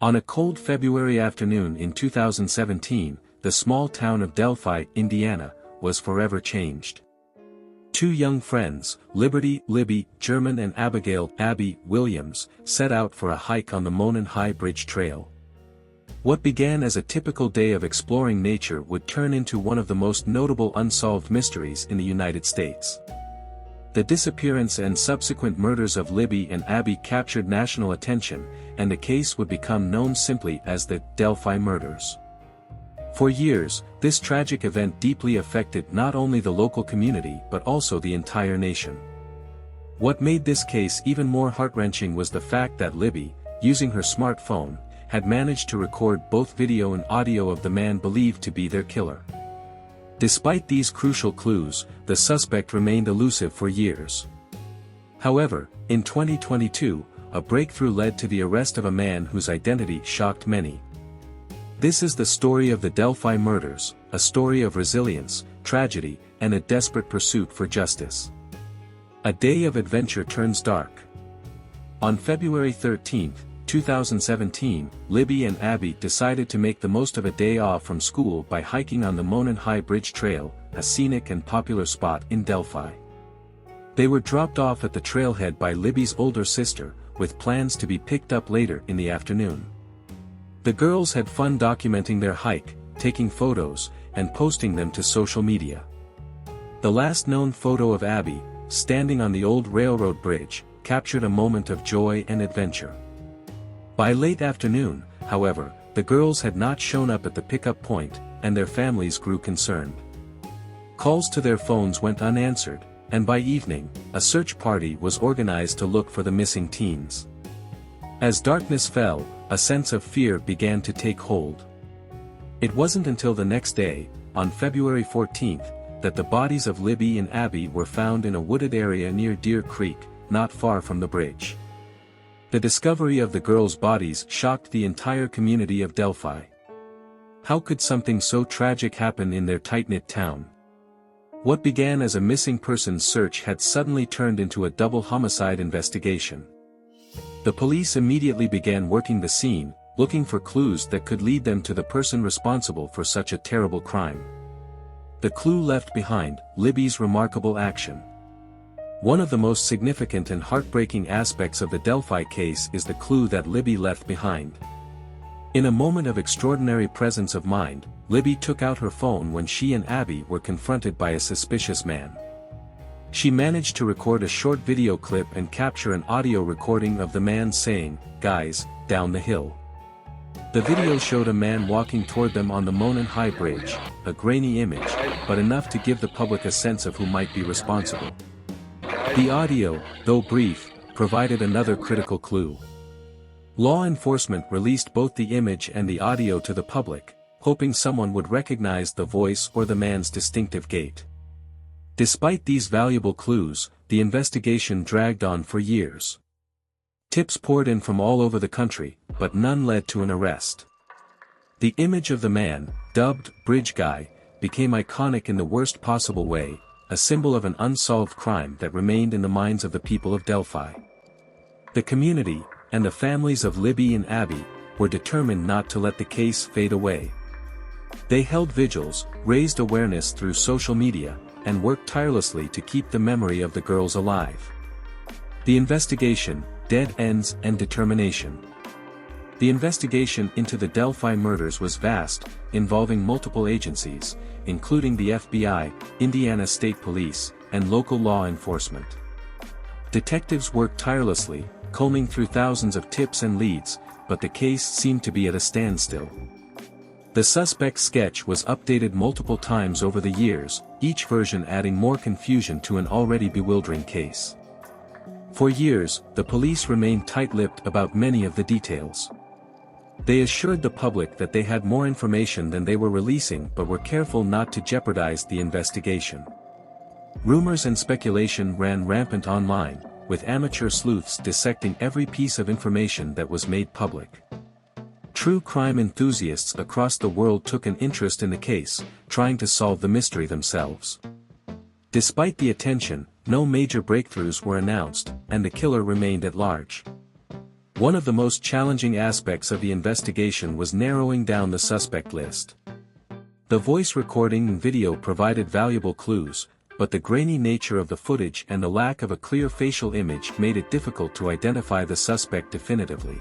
On a cold February afternoon in 2017, the small town of Delphi, Indiana, was forever changed. Two young friends, Libby, German and Abigail, Abby, Williams, set out for a hike on the Monon High Bridge Trail. What began as a typical day of exploring nature would turn into one of the most notable unsolved mysteries in the United States. The disappearance and subsequent murders of Libby and Abby captured national attention, and the case would become known simply as the Delphi Murders. For years, this tragic event deeply affected not only the local community but also the entire nation. What made this case even more heart-wrenching was the fact that Libby, using her smartphone, had managed to record both video and audio of the man believed to be their killer. Despite these crucial clues, the suspect remained elusive for years. However, in 2022, a breakthrough led to the arrest of a man whose identity shocked many. This is the story of the Delphi Murders, a story of resilience, tragedy, and a desperate pursuit for justice. A day of adventure turns dark. On February 13, 2017, Libby and Abby decided to make the most of a day off from school by hiking on the Monon High Bridge Trail, a scenic and popular spot in Delphi. They were dropped off at the trailhead by Libby's older sister, with plans to be picked up later in the afternoon. The girls had fun documenting their hike, taking photos, and posting them to social media. The last known photo of Abby, standing on the old railroad bridge, captured a moment of joy and adventure. By late afternoon, however, the girls had not shown up at the pickup point, and their families grew concerned. Calls to their phones went unanswered, and by evening, a search party was organized to look for the missing teens. As darkness fell, a sense of fear began to take hold. It wasn't until the next day, on February 14, that the bodies of Libby and Abby were found in a wooded area near Deer Creek, not far from the bridge. The discovery of the girls' bodies shocked the entire community of Delphi. How could something so tragic happen in their tight-knit town? What began as a missing persons search had suddenly turned into a double homicide investigation. The police immediately began working the scene, looking for clues that could lead them to the person responsible for such a terrible crime. The clue left behind, Libby's remarkable action. One of the most significant and heartbreaking aspects of the Delphi case is the clue that Libby left behind. In a moment of extraordinary presence of mind, Libby took out her phone when she and Abby were confronted by a suspicious man. She managed to record a short video clip and capture an audio recording of the man saying, "Guys, down the hill." The video showed a man walking toward them on the Monon High Bridge, a grainy image, but enough to give the public a sense of who might be responsible. The audio, though brief, provided another critical clue. Law enforcement released both the image and the audio to the public, hoping someone would recognize the voice or the man's distinctive gait. Despite these valuable clues, the investigation dragged on for years. Tips poured in from all over the country, but none led to an arrest. The image of the man, dubbed Bridge Guy, became iconic in the worst possible way, a symbol of an unsolved crime that remained in the minds of the people of Delphi. The community, and the families of Libby and Abby, were determined not to let the case fade away. They held vigils, raised awareness through social media, and worked tirelessly to keep the memory of the girls alive. The investigation, dead ends and determination. The investigation into the Delphi murders was vast, involving multiple agencies, including the FBI, Indiana State Police, and local law enforcement. Detectives worked tirelessly, combing through thousands of tips and leads, but the case seemed to be at a standstill. The suspect's sketch was updated multiple times over the years, each version adding more confusion to an already bewildering case. For years, the police remained tight-lipped about many of the details. They assured the public that they had more information than they were releasing but were careful not to jeopardize the investigation. Rumors and speculation ran rampant online, with amateur sleuths dissecting every piece of information that was made public. True crime enthusiasts across the world took an interest in the case, trying to solve the mystery themselves. Despite the attention, no major breakthroughs were announced, and the killer remained at large. One of the most challenging aspects of the investigation was narrowing down the suspect list. The voice recording and video provided valuable clues, but the grainy nature of the footage and the lack of a clear facial image made it difficult to identify the suspect definitively.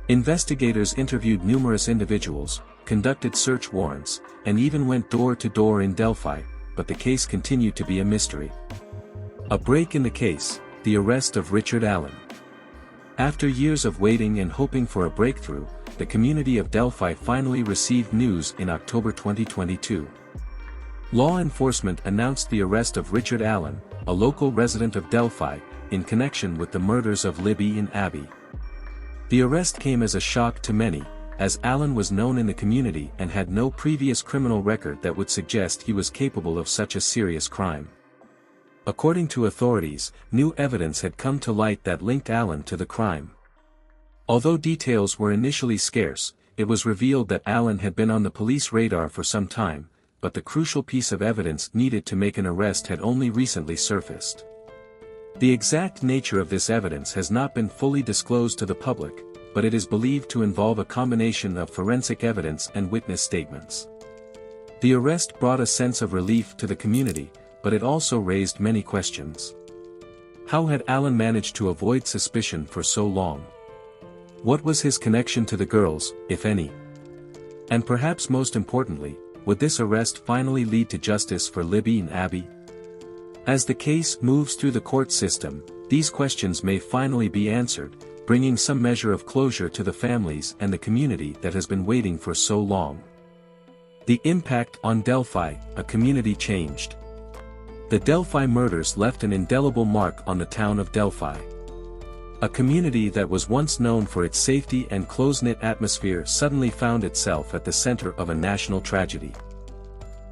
Investigators interviewed numerous individuals, conducted search warrants, and even went door to door in Delphi, but the case continued to be a mystery. A break in the case, the arrest of Richard Allen. After years of waiting and hoping for a breakthrough, the community of Delphi finally received news in October 2022. Law enforcement announced the arrest of Richard Allen, a local resident of Delphi, in connection with the murders of Libby and Abby. The arrest came as a shock to many, as Allen was known in the community and had no previous criminal record that would suggest he was capable of such a serious crime. According to authorities, new evidence had come to light that linked Allen to the crime. Although details were initially scarce, it was revealed that Allen had been on the police radar for some time, but the crucial piece of evidence needed to make an arrest had only recently surfaced. The exact nature of this evidence has not been fully disclosed to the public, but it is believed to involve a combination of forensic evidence and witness statements. The arrest brought a sense of relief to the community, but it also raised many questions. How had Allen managed to avoid suspicion for so long? What was his connection to the girls, if any? And perhaps most importantly, would this arrest finally lead to justice for Libby and Abby? As the case moves through the court system, these questions may finally be answered, bringing some measure of closure to the families and the community that has been waiting for so long. The impact on Delphi, a community changed. The Delphi murders left an indelible mark on the town of Delphi. A community that was once known for its safety and close-knit atmosphere suddenly found itself at the center of a national tragedy.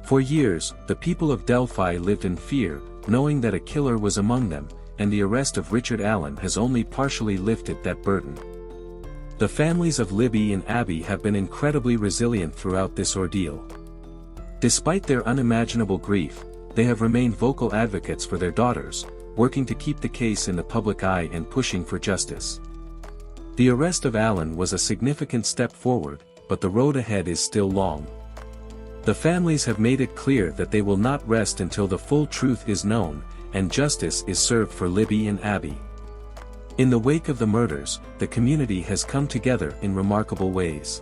For years, the people of Delphi lived in fear, knowing that a killer was among them, and the arrest of Richard Allen has only partially lifted that burden. The families of Libby and Abby have been incredibly resilient throughout this ordeal. Despite their unimaginable grief, they have remained vocal advocates for their daughters, working to keep the case in the public eye and pushing for justice. The arrest of Allen was a significant step forward, but the road ahead is still long. The families have made it clear that they will not rest until the full truth is known, and justice is served for Libby and Abby. In the wake of the murders, the community has come together in remarkable ways.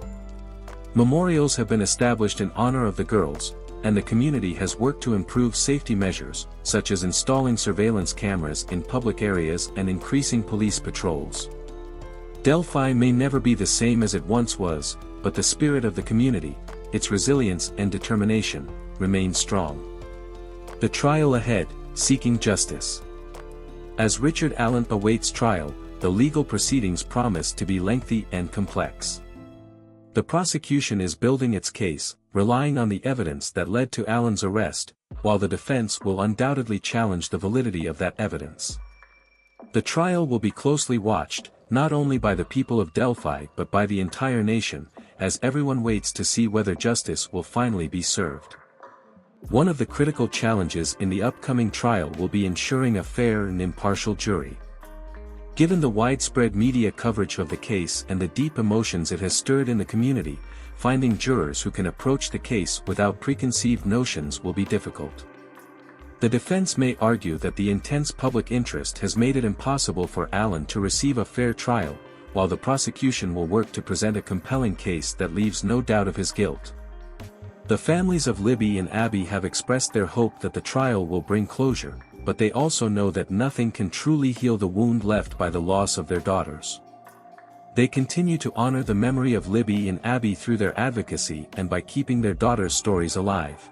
Memorials have been established in honor of the girls, and the community has worked to improve safety measures, such as installing surveillance cameras in public areas and increasing police patrols. Delphi may never be the same as it once was, but the spirit of the community, its resilience and determination, remains strong. The trial ahead, seeking justice. As Richard Allen awaits trial, the legal proceedings promise to be lengthy and complex. The prosecution is building its case, relying on the evidence that led to Allen's arrest, while the defense will undoubtedly challenge the validity of that evidence. The trial will be closely watched, not only by the people of Delphi but by the entire nation, as everyone waits to see whether justice will finally be served. One of the critical challenges in the upcoming trial will be ensuring a fair and impartial jury. Given the widespread media coverage of the case and the deep emotions it has stirred in the community, finding jurors who can approach the case without preconceived notions will be difficult. The defense may argue that the intense public interest has made it impossible for Allen to receive a fair trial, while the prosecution will work to present a compelling case that leaves no doubt of his guilt. The families of Libby and Abby have expressed their hope that the trial will bring closure, but they also know that nothing can truly heal the wound left by the loss of their daughters. They continue to honor the memory of Libby and Abby through their advocacy and by keeping their daughters' stories alive.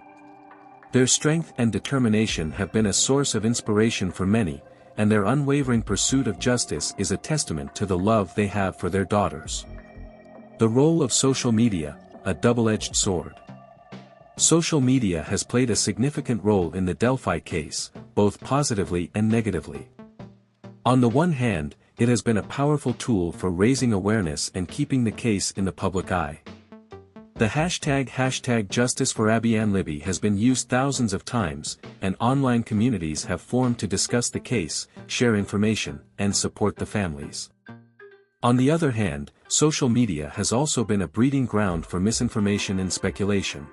Their strength and determination have been a source of inspiration for many, and their unwavering pursuit of justice is a testament to the love they have for their daughters. The role of social media, a double-edged sword. Social media has played a significant role in the Delphi case, both positively and negatively. On the one hand, it has been a powerful tool for raising awareness and keeping the case in the public eye. The hashtag #JusticeForAbbyandLibby has been used thousands of times, and online communities have formed to discuss the case, share information, and support the families. On the other hand, social media has also been a breeding ground for misinformation and speculation.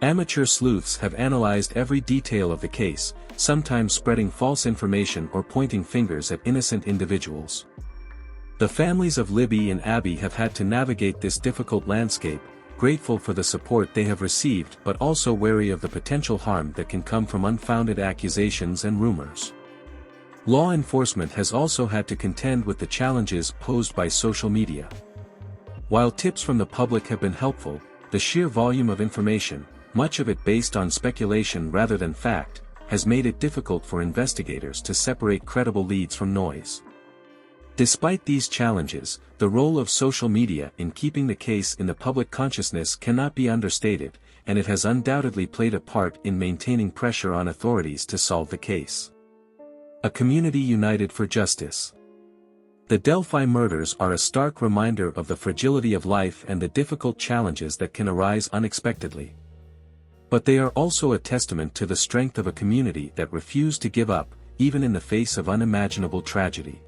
Amateur sleuths have analyzed every detail of the case, sometimes spreading false information or pointing fingers at innocent individuals. The families of Libby and Abby have had to navigate this difficult landscape, grateful for the support they have received but also wary of the potential harm that can come from unfounded accusations and rumors. Law enforcement has also had to contend with the challenges posed by social media. While tips from the public have been helpful, the sheer volume of information, much of it based on speculation rather than fact, has made it difficult for investigators to separate credible leads from noise. Despite these challenges, the role of social media in keeping the case in the public consciousness cannot be understated, and it has undoubtedly played a part in maintaining pressure on authorities to solve the case. A community united for justice. The Delphi murders are a stark reminder of the fragility of life and the difficult challenges that can arise unexpectedly. But they are also a testament to the strength of a community that refused to give up, even in the face of unimaginable tragedy.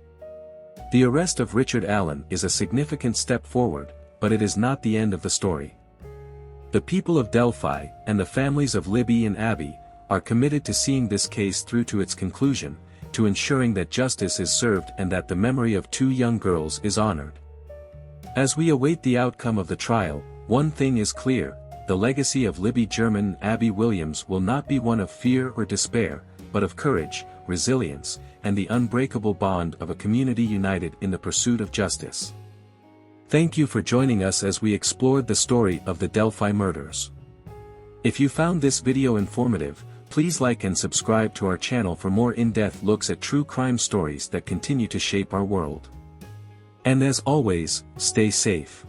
The arrest of Richard Allen is a significant step forward, but it is not the end of the story. The people of Delphi, and the families of Libby and Abby, are committed to seeing this case through to its conclusion, to ensuring that justice is served and that the memory of two young girls is honored. As we await the outcome of the trial, one thing is clear: the legacy of Libby German and Abby Williams will not be one of fear or despair, but of courage, resilience, and the unbreakable bond of a community united in the pursuit of justice. Thank you for joining us as we explored the story of the Delphi murders. If you found this video informative, please like and subscribe to our channel for more in-depth looks at true crime stories that continue to shape our world. And as always, stay safe.